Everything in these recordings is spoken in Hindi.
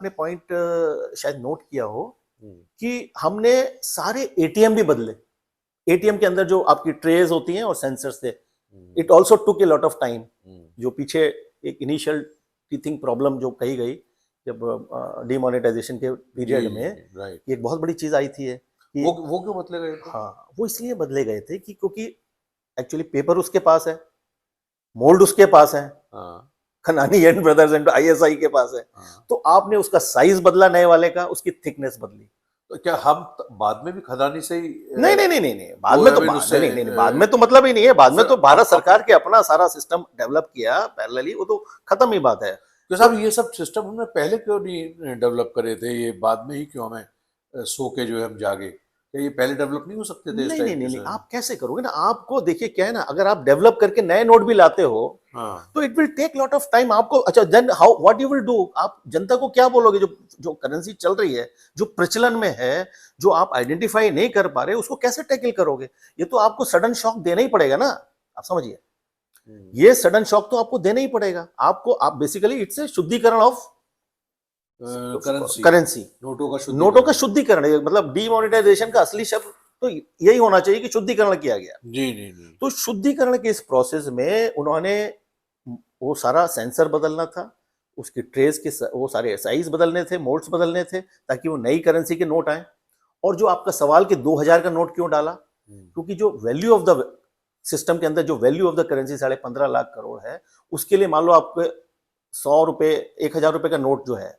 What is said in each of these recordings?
आपने पॉइंट शायद नोट किया हो हम्म, कि हमने सारे एटीएम भी बदले। एटीएम के अंदर जो आपकी ट्रेज होती हैं और सेंसर्स थे, hmm, it also took a lot of time. हम्म, जो पीछे एक इनिशियल टीथिंग प्रॉब्लम जो कही गई जब डिमोनेटाइजेशन के जी पीरियड जी में, राइट। ये एक बहुत बड़ी चीज आई थी है कि वो क्यों बदले गए थे? हाँ, वो इसलिए बदले गए थे कि क्योंकि एक्चुअली पेपर उसके पास है, मोल्ड उसके पास है, हाँ खनानी एंड ब्रदर्स एंड आईएसआई के पास है। हाँ। तो आपने उसका साइज बदला नए वाले का, उसकी थिकनेस बदली। तो क्या हम बाद में भी खदानी से ही नहीं नहीं नहीं नहीं नहीं, बाद वो में तो I mean बाद उससे नहीं नहीं नहीं, बाद में तो मतलब ही नहीं है। बाद में सर तो भारत अब सरकार के अपना सारा सिस्टम डेवलप किया पैरेलली, वो तो खत्म ही बात है। तो साहब ये सब सिस्टम हमने पहले क्यों नहीं डेवलप करे थे? ये बाद में ही क्यों हमें सो के जो है हम जागे? क्या ये पहले डेवलप नहीं हो सकते थे इस नहीं नहीं टाइप नहीं के नहीं, सर? आप कैसे करोगे ना? आपको देखिए क्या है ना, अगर आप डेवलप करके नए नोट भी लाते हो हाँ तो it will take lot of time आपको। अच्छा, then how what you will do? आप जनता को क्या बोलोगे? जो जो करेंसी चल रही है, जो प्रचलन में है, जो आप आइडेंटिफाई नहीं कर पा रहे, उसको कैसे टैकल करोगे? ये तो आपको सडन शॉक देना ही पड़ेगा ना। आप समझिए, ये सडन शॉक तो आपको देना ही पड़ेगा। आपको आप बेसिकली इट्स ए शुद्धिकरण ऑफ करेंसी, करेंसी। नोटों का नोटों का शुद्धिकरण। शुद्धिकरण, मतलब डीमोनेटाइजेशन का असली शब्द तो यही होना चाहिए कि शुद्धिकरण किया गया। जी जी जी। तो शुद्धिकरण के इस प्रोसेस में उन्होंने वो सारा सेंसर बदलना था, उसकी ट्रेस के वो सारे साइज बदलने थे, मोड्स बदलने थे, ताकि वो नई करेंसी के नोट आए। और जो आपका सवाल कि 2000 का नोट क्यों डाला, क्योंकि जो वैल्यू ऑफ द सिस्टम के अंदर जो value of the currency 15.5 lakh crore है, उसके लिए मान लो आपको 100 रुपए, 1000 रुपए का नोट जो है,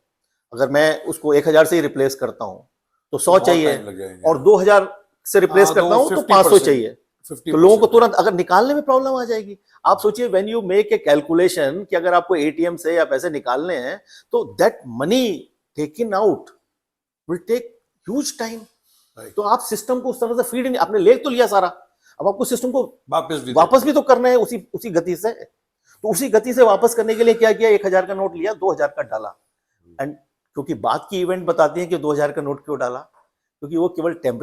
अगर मैं उसको 1000 से ही रिप्लेस करता हूं तो तो 100 बहुत चाहिए, टाइम लग जाएंगे। और 2000 से रिप्लेस हाँ करता तो हूं तो 500 50%, चाहिए। तो लोगों को 50%। तुरंत अगर निकालने में प्रॉब्लम आ जाएगी। आप सोचिए, when you make a calculation कि अगर आपको एटीएम से या पैसे निकालने हैं, तो that money taken out will take huge time. तो आप सिस्टम को उस तरह से फीड नहीं, आपने ले तो लिया सारा, अब आपको सिस्टम को वापस भी तो करना है उसी उसी गति से। तो उसी गति से वापस करने के लिए क्या किया? 1000 का नोट लिया, 2000 का डाला। एंड क्योंकि बात की इवेंट बताती है कि 2000 का नोट क्यों डाला, क्योंकि वो केवल टेम्परेरी